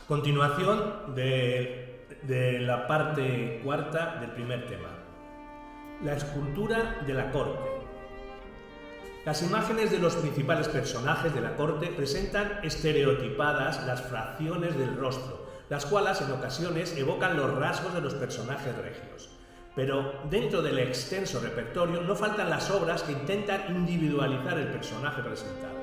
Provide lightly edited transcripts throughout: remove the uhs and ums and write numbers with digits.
Continuación de la parte cuarta del primer tema. La escultura de la corte. Las imágenes de los principales personajes de la corte presentan estereotipadas las fracciones del rostro, las cuales en ocasiones evocan los rasgos de los personajes regios. Pero dentro del extenso repertorio no faltan las obras que intentan individualizar el personaje presentado.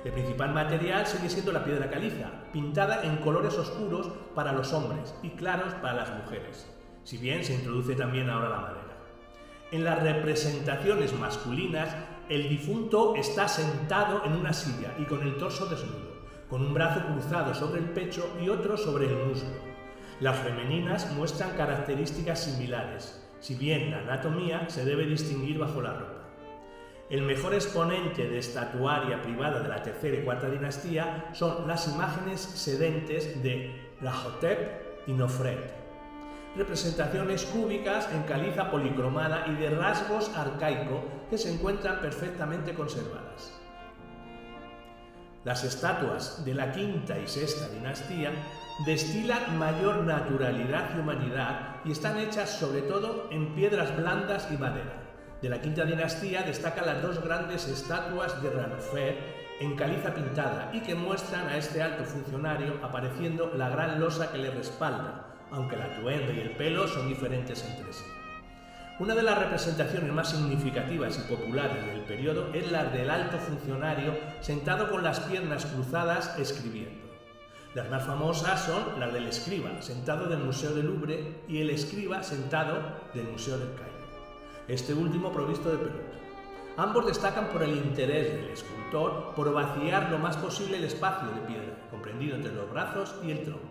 El principal material sigue siendo la piedra caliza, pintada en colores oscuros para los hombres y claros para las mujeres, si bien se introduce también ahora la madera. En las representaciones masculinas, el difunto está sentado en una silla y con el torso desnudo, con un brazo cruzado sobre el pecho y otro sobre el muslo. Las femeninas muestran características similares, si bien la anatomía se debe distinguir bajo la ropa. El mejor exponente de estatuaria privada de la tercera y cuarta dinastía son las imágenes sedentes de Rahotep y Nofret, representaciones cúbicas en caliza policromada y de rasgos arcaicos que se encuentran perfectamente conservadas. Las estatuas de la quinta y sexta dinastía destilan mayor naturalidad y humanidad y están hechas sobre todo en piedras blandas y madera. De la quinta dinastía destacan las dos grandes estatuas de Ranofet en caliza pintada y que muestran a este alto funcionario apareciendo la gran losa que le respalda, aunque el atuendo y el pelo son diferentes entre sí. Una de las representaciones más significativas y populares del periodo es la del alto funcionario sentado con las piernas cruzadas escribiendo. Las más famosas son las del escriba sentado del Museo del Louvre y el escriba sentado del Museo del Cairo, este último provisto de peluca. Ambos destacan por el interés del escultor por vaciar lo más posible el espacio de piedra, comprendido entre los brazos y el tronco.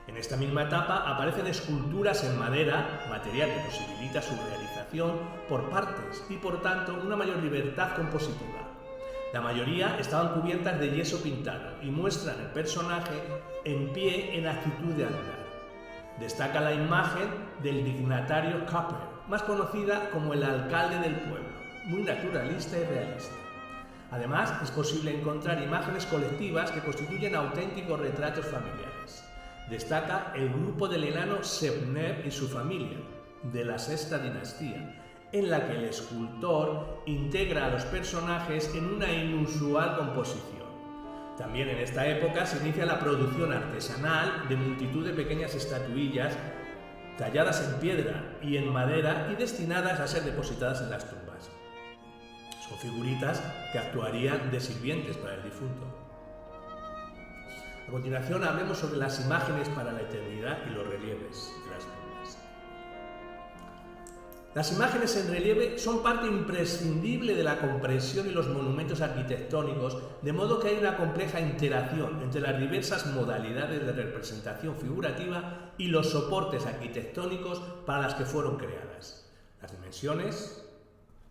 En esta misma etapa aparecen esculturas en madera, material que posibilita su realización por partes y por tanto una mayor libertad compositiva. La mayoría estaban cubiertas de yeso pintado y muestran el personaje en pie en actitud de andar. Destaca la imagen del dignatario Copper, más conocida como el alcalde del pueblo, muy naturalista y realista. Además, es posible encontrar imágenes colectivas que constituyen auténticos retratos familiares. Destaca el grupo del enano Sebneb y su familia, de la sexta dinastía, en la que el escultor integra a los personajes en una inusual composición. También en esta época se inicia la producción artesanal de multitud de pequeñas estatuillas talladas en piedra y en madera y destinadas a ser depositadas en las tumbas. Son figuritas que actuarían de sirvientes para el difunto. A continuación hablemos sobre las imágenes para la eternidad y los relieves de las tumbas. Las imágenes en relieve son parte imprescindible de la comprensión y los monumentos arquitectónicos, de modo que hay una compleja interacción entre las diversas modalidades de representación figurativa y los soportes arquitectónicos para las que fueron creadas. Las dimensiones,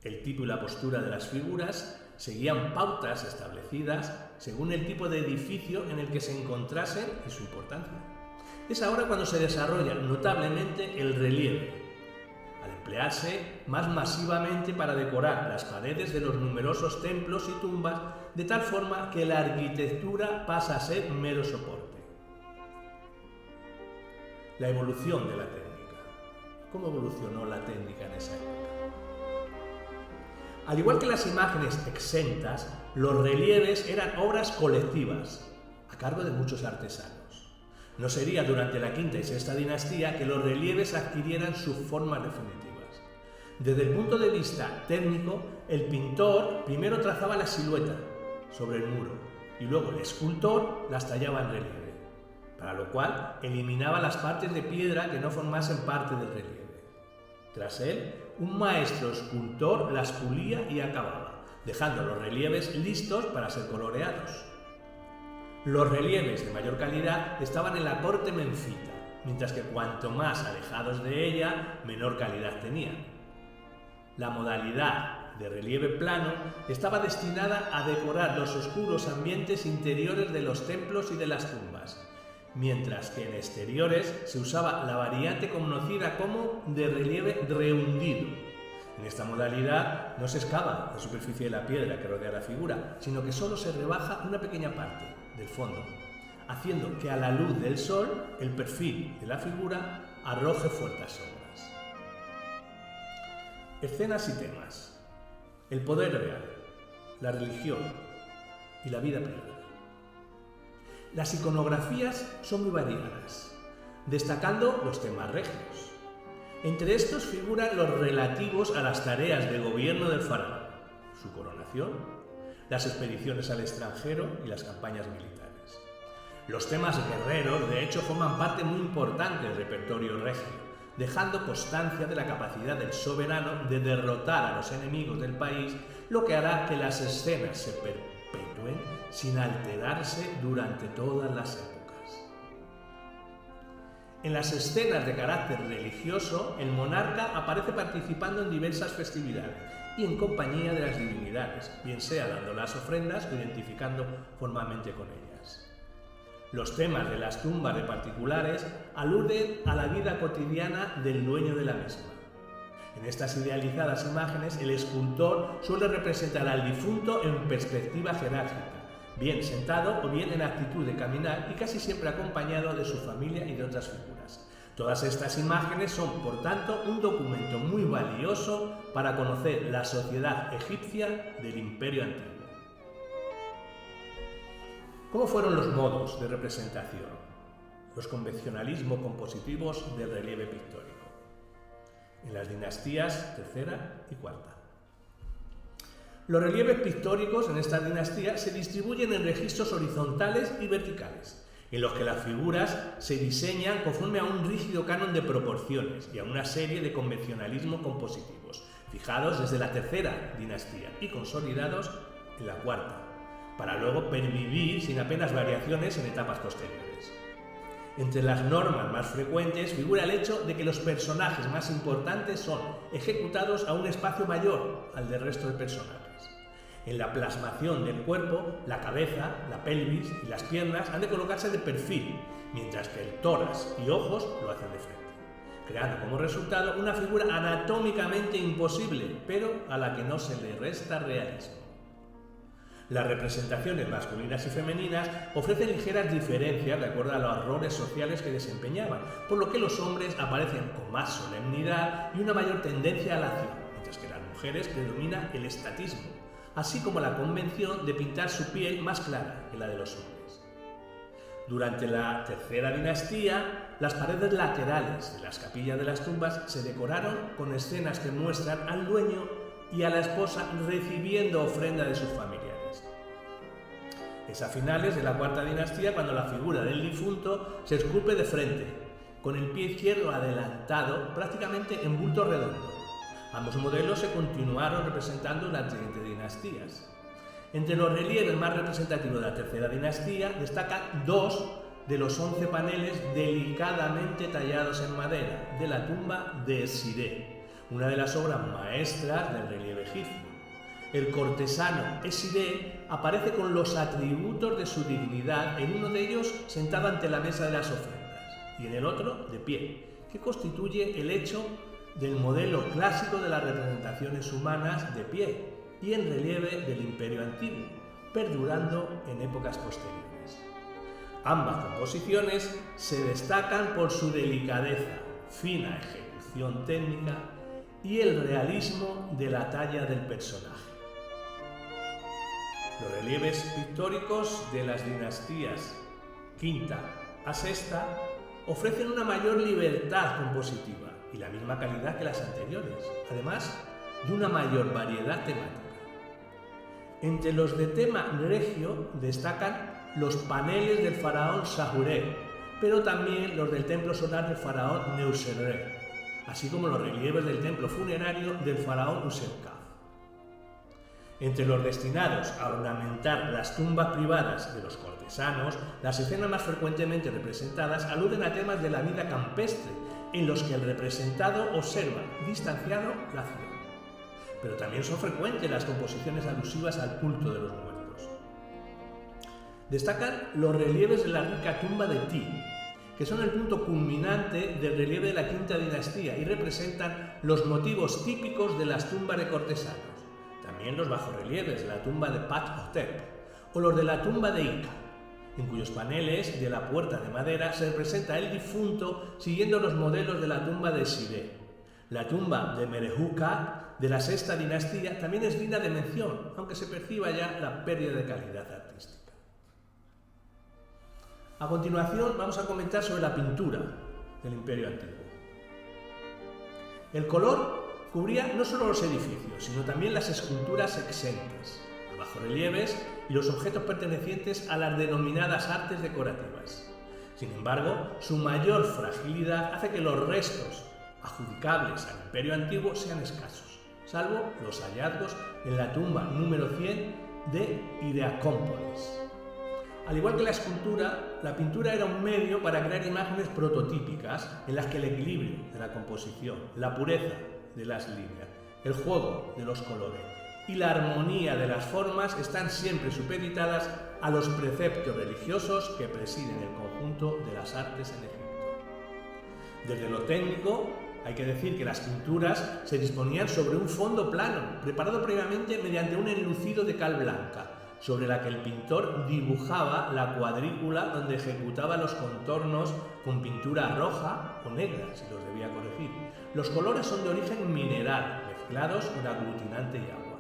el tipo y la postura de las figuras seguían pautas establecidas según el tipo de edificio en el que se encontrasen y su importancia. Es ahora cuando se desarrolla notablemente el relieve, al emplearse más masivamente para decorar las paredes de los numerosos templos y tumbas, de tal forma que la arquitectura pasa a ser mero soporte. La evolución de la técnica. ¿Cómo evolucionó la técnica en esa época? Al igual que las imágenes exentas, los relieves eran obras colectivas, a cargo de muchos artesanos. No sería durante la quinta y sexta dinastía que los relieves adquirieran sus formas definitivas. Desde el punto de vista técnico, el pintor primero trazaba la silueta sobre el muro y luego el escultor las tallaba en relieve, para lo cual eliminaba las partes de piedra que no formasen parte del relieve. Tras él, un maestro escultor las pulía y acababa, dejando los relieves listos para ser coloreados. Los relieves de mayor calidad estaban en la corte menfita, mientras que cuanto más alejados de ella, menor calidad tenían. La modalidad de relieve plano estaba destinada a decorar los oscuros ambientes interiores de los templos y de las tumbas, mientras que en exteriores se usaba la variante conocida como de relieve rehundido. En esta modalidad no se excava la superficie de la piedra que rodea la figura, sino que solo se rebaja una pequeña parte del fondo, haciendo que a la luz del sol el perfil de la figura arroje fuertes sombras. Escenas y temas: el poder real, la religión y la vida privada. Las iconografías son muy variadas, destacando los temas regios. Entre estos figuran los relativos a las tareas de gobierno del faraón, su coronación, las expediciones al extranjero y las campañas militares. Los temas guerreros, de hecho, forman parte muy importante del repertorio regio, dejando constancia de la capacidad del soberano de derrotar a los enemigos del país, lo que hará que las escenas se perpetúen sin alterarse durante todas las épocas. En las escenas de carácter religioso, el monarca aparece participando en diversas festividades y en compañía de las divinidades, bien sea dando las ofrendas o identificando formalmente con ellas. Los temas de las tumbas de particulares aluden a la vida cotidiana del dueño de la misma. En estas idealizadas imágenes, el escultor suele representar al difunto en perspectiva jerárquica, bien sentado o bien en actitud de caminar y casi siempre acompañado de su familia y de otras figuras. Todas estas imágenes son, por tanto, un documento muy valioso para conocer la sociedad egipcia del Imperio Antiguo. ¿Cómo fueron los modos de representación? Los convencionalismos compositivos del relieve pictórico. En las dinastías tercera y cuarta. Los relieves pictóricos en esta dinastía se distribuyen en registros horizontales y verticales, en los que las figuras se diseñan conforme a un rígido canon de proporciones y a una serie de convencionalismos compositivos, fijados desde la tercera dinastía y consolidados en la cuarta, para luego pervivir sin apenas variaciones en etapas posteriores. Entre las normas más frecuentes figura el hecho de que los personajes más importantes son ejecutados a un espacio mayor al del resto de personajes. En la plasmación del cuerpo, la cabeza, la pelvis y las piernas han de colocarse de perfil, mientras que el tórax y ojos lo hacen de frente, creando como resultado una figura anatómicamente imposible, pero a la que no se le resta realismo. Las representaciones masculinas y femeninas ofrecen ligeras diferencias de acuerdo a los roles sociales que desempeñaban, por lo que los hombres aparecen con más solemnidad y una mayor tendencia a la acción, mientras que en las mujeres predomina el estatismo, así como la convención de pintar su piel más clara que la de los hombres. Durante la tercera dinastía, las paredes laterales de las capillas de las tumbas se decoraron con escenas que muestran al dueño y a la esposa recibiendo ofrenda de sus familiares. Es a finales de la cuarta dinastía cuando la figura del difunto se esculpe de frente, con el pie izquierdo adelantado prácticamente en bulto redondo. Ambos modelos se continuaron representando en las siguientes dinastías. Entre los relieves más representativos de la tercera dinastía destacan 2 de los 11 paneles delicadamente tallados en madera de la tumba de Esiré, una de las obras maestras del relieve egipcio. El cortesano Esiré aparece con los atributos de su dignidad, en uno de ellos sentado ante la mesa de las ofrendas y en el otro de pie, que constituye el hecho del modelo clásico de las representaciones humanas de pie y en relieve del Imperio Antiguo, perdurando en épocas posteriores. Ambas composiciones se destacan por su delicadeza, fina ejecución técnica y el realismo de la talla del personaje. Los relieves pictóricos de las dinastías quinta a sexta ofrecen una mayor libertad compositiva y la misma calidad que las anteriores, además de una mayor variedad temática. Entre los de tema regio destacan los paneles del faraón Sahuré, pero también los del templo solar del faraón Neuserre, así como los relieves del templo funerario del faraón Userkaf. Entre los destinados a ornamentar las tumbas privadas de los cortesanos, las escenas más frecuentemente representadas aluden a temas de la vida campestre, en los que el representado observa distanciado la ciudad. Pero también son frecuentes las composiciones alusivas al culto de los muertos. Destacan los relieves de la rica tumba de Ti, que son el punto culminante del relieve de la quinta dinastía y representan los motivos típicos de las tumbas de cortesanos. También los bajorrelieves de la tumba de Ptah Hotep o los de la tumba de Ica. en cuyos paneles de la puerta de madera se representa el difunto siguiendo los modelos de la tumba de Siré. La tumba de Merehucat de la sexta dinastía también es digna de mención, aunque se perciba ya la pérdida de calidad artística. A continuación vamos a comentar sobre la pintura del Imperio Antiguo. El color cubría no solo los edificios, sino también las esculturas exentas, los bajorrelieves y los objetos pertenecientes a las denominadas artes decorativas. Sin embargo, su mayor fragilidad hace que los restos adjudicables al Imperio Antiguo sean escasos, salvo los hallazgos en la tumba número 100 de Hieracómpolis. Al igual que la escultura, la pintura era un medio para crear imágenes prototípicas en las que el equilibrio de la composición, la pureza de las líneas, el juego de los colores y la armonía de las formas están siempre supeditadas a los preceptos religiosos que presiden el conjunto de las artes en Egipto. Desde lo técnico, hay que decir que las pinturas se disponían sobre un fondo plano, preparado previamente mediante un enlucido de cal blanca, sobre la que el pintor dibujaba la cuadrícula donde ejecutaba los contornos con pintura roja o negra, si los debía corregir. Los colores son de origen mineral, mezclados con aglutinante y agua.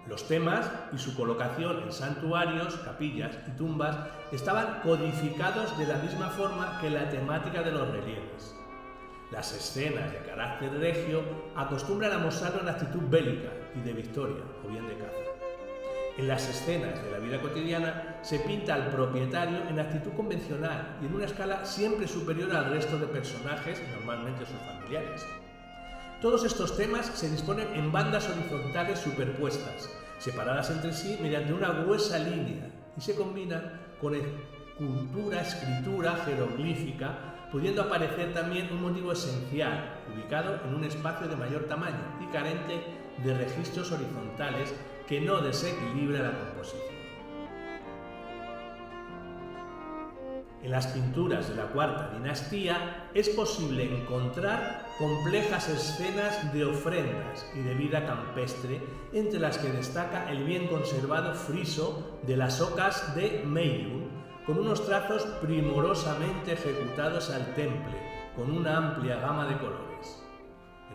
Los temas y su colocación en santuarios, capillas y tumbas estaban codificados de la misma forma que la temática de los relieves. Las escenas de carácter regio acostumbran a mostrarlo en actitud bélica y de victoria, o bien de caza. En las escenas de la vida cotidiana se pinta al propietario en actitud convencional y en una escala siempre superior al resto de personajes, normalmente sus familiares. Todos estos temas se disponen en bandas horizontales superpuestas, separadas entre sí mediante una gruesa línea, y se combinan con escultura, escritura jeroglífica, pudiendo aparecer también un motivo esencial, ubicado en un espacio de mayor tamaño y carente de registros horizontales que no desequilibra la composición. En las pinturas de la cuarta dinastía es posible encontrar complejas escenas de ofrendas y de vida campestre, entre las que destaca el bien conservado friso de las ocas de Meidum, con unos trazos primorosamente ejecutados al temple, con una amplia gama de colores.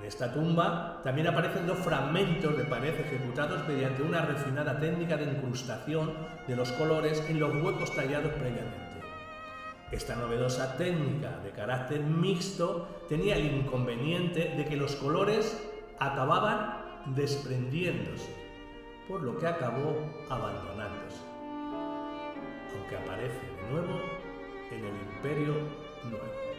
En esta tumba también aparecen dos fragmentos de pared ejecutados mediante una refinada técnica de incrustación de los colores en los huecos tallados previamente. Esta novedosa técnica de carácter mixto tenía el inconveniente de que los colores acababan desprendiéndose, por lo que acabó abandonándose, aunque aparece de nuevo en el Imperio Nuevo.